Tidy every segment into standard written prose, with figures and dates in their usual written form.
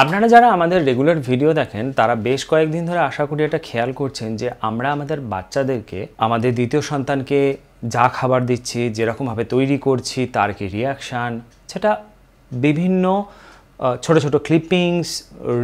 আপনারা যারা আমাদের রেগুলার ভিডিও দেখেন তারা বেশ কয়েকদিন ধরে আশা করি এটা খেয়াল করছেন যে আমরা আমাদের বাচ্চাদেরকে আমাদের দ্বিতীয় সন্তানকে যা খাবার দিচ্ছি, যেরকমভাবে তৈরি করছি, তার কি রিয়াকশান, সেটা বিভিন্ন ছোট ছোট ক্লিপিংস,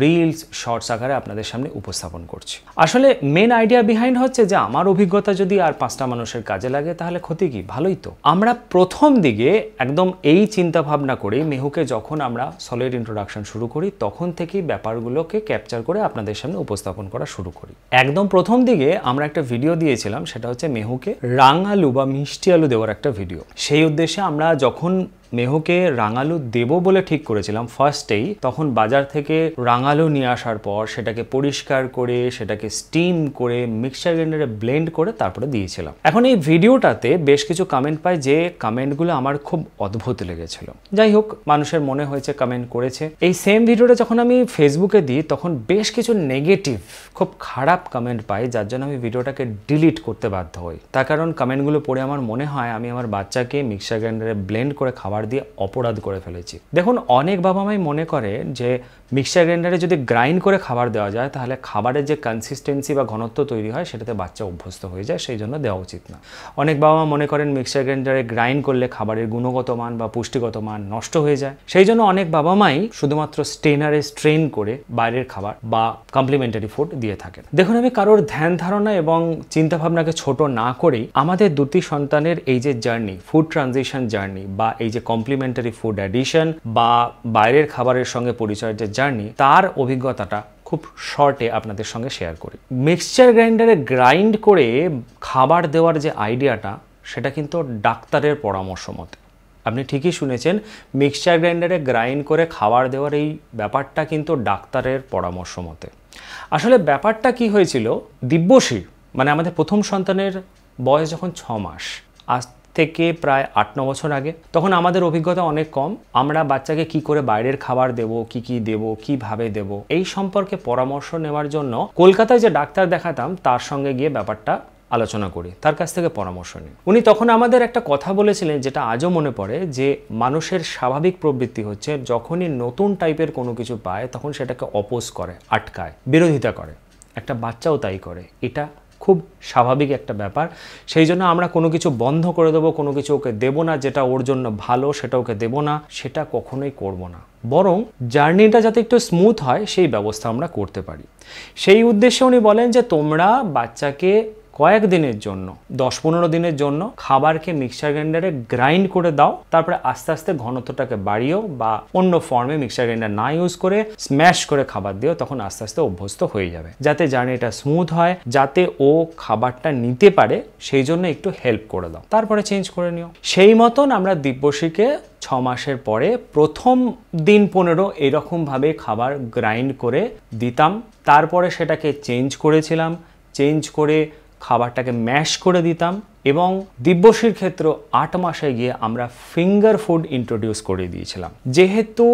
রিলস, শর্টস আকারে আপনাদের সামনে উপস্থাপন করছি। আসলে মেন আইডিয়া বিহাইন্ড হচ্ছে যে আমার অভিজ্ঞতা যদি আর 5টা মানুষের কাজে লাগে তাহলে ক্ষতি কি? ভালোই তো। আমরা প্রথম দিকে একদম এই চিন্তা ভাবনা করেই মেহুকে যখন আমরা সলিড ইন্ট্রোডাকশন শুরু করি তখন থেকেই ব্যাপারগুলোকে ক্যাপচার করে আপনাদের সামনে উপস্থাপন করা শুরু করি। একদম প্রথম দিকে আমরা একটা ভিডিও দিয়েছিলাম, সেটা হচ্ছে মেহুকে রাঙালু বা মিষ্টি আলু দেওয়ার একটা ভিডিও। সেই উদ্দেশ্যে আমরা যখন মেহুকে রাঙালু দেব বলে ঠিক করেছিলাম ফার্স্টেই, তখন বাজার থেকে রাঙালু নিয়ে আসার পর সেটাকে পরিষ্কার করে সেটাকে স্টিম করে মিক্সচার গ্রাইন্ডারে ব্লেন্ড করে তারপরে দিয়েছিলাম। এখন এই ভিডিওটাতে বেশ কিছু কমেন্ট পাই, যে কমেন্টগুলো আমার খুব অদ্ভুত লেগেছিল। যাই হোক, মানুষের মনে হয়েছে, কমেন্ট করেছে। এই সেম ভিডিওটা যখন আমি ফেসবুকে দিই তখন বেশ কিছু নেগেটিভ, খুব খারাপ কমেন্ট পাই, যার জন্য আমি ভিডিওটাকে ডিলিট করতে বাধ্য হই। তার কারণ কমেন্টগুলো পড়ে আমার মনে হয় আমি আমার বাচ্চাকে মিক্সচার গ্রাইন্ডারে ব্লেন্ড করে খাবার দিয়ে অপরাধ করে ফেলেছি। দেখুন, অনেক বাবা মাই মনে করে যে মিক্সচার গ্রাইন্ডারে যদি গ্রাইন্ড করে খাবার দেওয়া যায় তাহলে খাবারের যে কনসিস্টেন্সি বা ঘনত্ব তৈরি হয় সেটাতে বাচ্চা অভ্যস্ত হয়ে যায়, সেই জন্য দেওয়া উচিত না। অনেক বাবা মা মনে করেন মিক্সচার গ্রাইন্ডারে গ্রাইন্ড করলে খাবারের গুণগত মান বা পুষ্টিগত মান নষ্ট হয়ে যায়, সেই জন্য অনেক বাবা মাই শুধুমাত্র স্টেনারে স্ট্রেন করে বাইরের খাবার বা কমপ্লিমেন্টারি ফুড দিয়ে থাকেন। দেখুন, আমি কারোর ধ্যান ধারণা এবং চিন্তাভাবনাকে ছোট না করেই আমাদের দুটি সন্তানের এই যে জার্নি, ফুড ট্রানজিশন জার্নি বা এই যে কমপ্লিমেন্টারি ফুড অ্যাডিশন বা বাইরের খাবারের সঙ্গে পরিচয়ের যে জার্নি, তার অভিজ্ঞতাটা খুব শর্টে আপনাদের সঙ্গে শেয়ার করি। মিক্সচার গ্রাইন্ডারে গ্রাইন্ড করে খাবার দেওয়ার যে আইডিয়াটা, সেটা কিন্তু ডাক্তারের পরামর্শ মতে। আপনি ঠিকই শুনেছেন, মিক্সচার গ্রাইন্ডারে গ্রাইন্ড করে খাবার দেওয়ার এই ব্যাপারটা কিন্তু ডাক্তারের পরামর্শ মতে। আসলে ব্যাপারটা কি হয়েছিল, দিব্যশ্রী মানে আমাদের প্রথম সন্তানের বয়স যখন 6 মাস, আজ থেকে প্রায় 8-9 বছর আগে, তখন আমাদের অভিজ্ঞতা অনেক কম। আমরা বাচ্চাকে কি করে বাইরের খাবার দেব, কি দেব, কিভাবে দেব, এই সম্পর্কে পরামর্শ নেওয়ার জন্য কলকাতায় যে ডাক্তার দেখাতাম তার সঙ্গে গিয়ে ব্যাপারটা আলোচনা করি, তার কাছ থেকে পরামর্শ নিই। উনি তখন আমাদের একটা কথা বলেছিলেন, যেটা আজও মনে পড়ে, যে মানুষের স্বাভাবিক প্রবৃত্তি হচ্ছে যখনই নতুন টাইপের কোনো কিছু পায় তখন সেটাকে অপোজ করে, আটকায়, বিরোধিতা করে। একটা বাচ্চাও তাই করে, এটা খুব স্বাভাবিক একটা ব্যাপার। সেই জন্য আমরা কোনো কিছু বন্ধ করে দেবো, কোনো কিছু ওকে দেবো না, যেটা ওর জন্য ভালো সেটা ওকে দেবো না, সেটা কখনোই করব না। বরং জার্নিটা যাতে একটু স্মুথ হয় সেই ব্যবস্থা আমরা করতে পারি। সেই উদ্দেশ্যে উনি বলেন যে তোমরা বাচ্চাকে কয়েকদিনের জন্য, 10-15 দিনের জন্য খাবারকে মিক্সচার গ্রাইন্ডারে গ্রাইন্ড করে দাও, তারপরে আস্তে আস্তে ঘনত্বটাকে বাড়িও বা অন্য ফর্মে মিক্সচার গ্রাইন্ডার না ইউজ করে স্ম্যাশ করে খাবার দিও, তখন আস্তে আস্তে অভ্যস্ত হয়ে যাবে। যাতে জার্নিটা স্মুথ হয়, যাতে ও খাবারটা নিতে পারে, সেই জন্য একটু হেল্প করে দাও, তারপরে চেঞ্জ করে নিও। সেই মতন আমরা দিব্যশ্রীকে 6 মাসের পরে প্রথম দিন 15 এরকমভাবে খাবার গ্রাইন্ড করে দিতাম। তারপরে সেটাকে চেঞ্জ করেছিলাম, চেঞ্জ করে খাবারটাকে ম্যাশ করে দিতাম, এবং দিব্যশ্রীর ক্ষেত্রে 8 মাসে গিয়ে আমরা ফিঙ্গার ফুড ইন্ট্রোডিউস করে দিয়েছিলাম। যেহেতু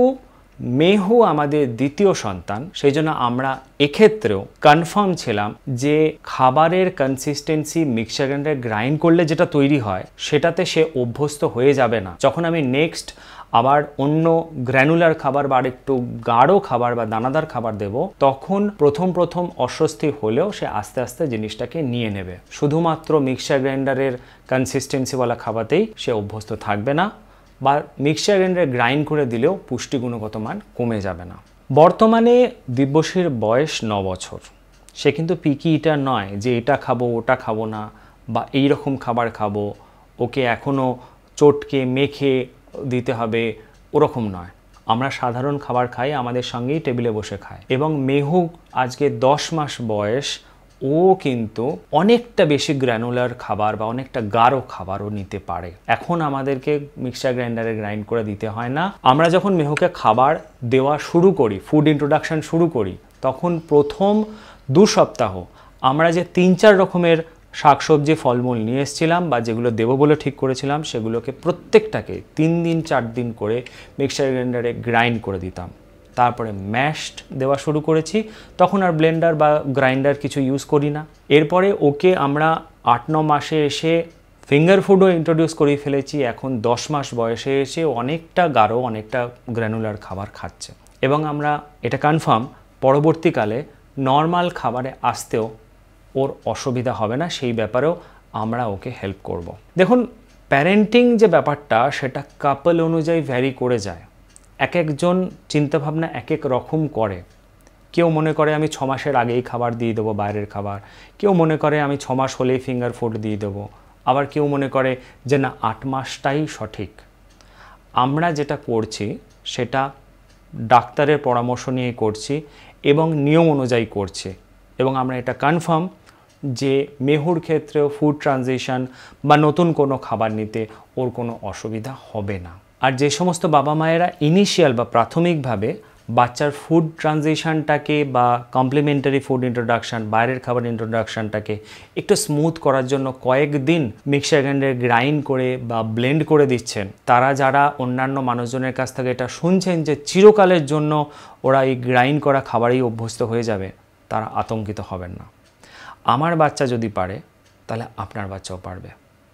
মেহু আমাদের দ্বিতীয় সন্তান, সেই জন্য আমরা এক্ষেত্রেও কনফার্ম ছিলাম যে খাবারের কনসিস্টেন্সি মিক্সচার গ্রাইন্ডারে গ্রাইন্ড করলে যেটা তৈরি হয় সেটাতে সে অভ্যস্ত হয়ে যাবে না। যখন আমি নেক্সট আবার অন্য গ্র্যানুলার খাবার বা একটু গাঢ় খাবার বা দানাদার খাবার দেব, তখন প্রথম অস্বস্তি হলেও সে আস্তে আস্তে জিনিসটাকে নিয়ে নেবে। শুধুমাত্র মিক্সচার গ্রাইন্ডারের কনসিস্টেন্সিওয়ালা খাবারতেই সে অভ্যস্ত থাকবে না, বা মিক্সচার গ্রাইন্ডারে গ্রাইন্ড করে দিলেও পুষ্টিগুণগত মান কমে যাবে না। বর্তমানে দিব্যশ্রীর বয়স 9 বছর। সে কিন্তু পিকি ইটার নয় যে এটা খাবো ওটা খাবো না বা এই রকম খাবার খাবো, ওকে এখনও চটকে মেখে দিতে হবে, ওরকম নয়। আমরা সাধারণ খাবার খাই, আমাদের সঙ্গেই টেবিলে বসে খাই। এবং মেহু আজকে 10 মাস বয়স, ও কিন্তু অনেকটা বেশি গ্র্যানুলার খাবার বা অনেকটা গাঢ় খাবারও নিতে পারে। এখন আমাদেরকে মিক্সচার গ্রাইন্ডারে গ্রাইন্ড করে দিতে হয় না। আমরা যখন মেহুকে খাবার দেওয়া শুরু করি, ফুড ইন্ট্রোডাকশন শুরু করি, তখন প্রথম 2 সপ্তাহ আমরা যে 3-4 রকমের শাকসবজি ফলমূল নিয়ে এসেছিলাম বা যেগুলো দেবো বলে ঠিক করেছিলাম, সেগুলোকে প্রত্যেকটাকে 3 দিন 4 দিন করে মিক্সচার গ্রাইন্ডারে গ্রাইন্ড করে দিতাম। তারপরে ম্যাশড দেওয়া শুরু করেছি, তখন আর ব্লেন্ডার বা গ্রাইন্ডার কিছু ইউজ করি না। এরপরে ওকে আমরা 8-9 মাসে এসে ফিঙ্গার ফুডও ইন্ট্রোডিউস করিয়ে ফেলেছি। এখন 10 মাস বয়সে এসে অনেকটা গাঢ়, অনেকটা গ্র্যানুলার খাবার খাচ্ছে। এবং আমরা এটা কনফার্ম পরবর্তীকালে নর্মাল খাবারে আসতেও ওর অসুবিধা হবে না, সেই ব্যাপারেও আমরা ওকে হেল্প করব। দেখুন, প্যারেন্টিং যে ব্যাপারটা সেটা কাপল অনুযায়ী ভ্যারি করে যায়। এক একজন চিন্তাভাবনা এক এক রকম করে। কেউ মনে করে আমি 6 মাসের আগেই খাবার দিয়ে দেবো, বাইরের খাবার। কেউ মনে করে আমি 6 মাস হলেই ফিঙ্গার ফুড দিয়ে দেবো। আবার কেউ মনে করে যে না, 8 মাসটাই সঠিক। আমরা যেটা করছি সেটা ডাক্তারের পরামর্শ নিয়ে করছি এবং নিয়ম অনুযায়ী করছি, এবং আমরা এটা কনফার্ম যে মেহুর ক্ষেত্রেও ফুড ট্রানজিশন বা নতুন কোনো খাবার নিতে ওর কোনো অসুবিধা হবে না। আর যে সমস্ত বাবা মায়েরা ইনিশিয়াল বা প্রাথমিকভাবে বাচ্চার ফুড ট্রানজিশনটাকে বা কমপ্লিমেন্টারি ফুড ইন্ট্রোডাকশান, বাইরের খাবার ইন্ট্রোডাকশানটাকে একটু স্মুথ করার জন্য কয়েকদিন মিক্সার গ্রাইন্ডারে গ্রাইন্ড করে বা ব্লেন্ড করে দিচ্ছেন, তারা যারা অন্যান্য মানুষজনের কাছ থেকে এটা শুনছেন যে চিরকালের জন্য ওরা এই গ্রাইন্ড করা খাবারেই অভ্যস্ত হয়ে যাবে, তারা আতঙ্কিত হবেন না। আমার বাচ্চা যদি পারে, তাহলে আপনার বাচ্চাও পারবে।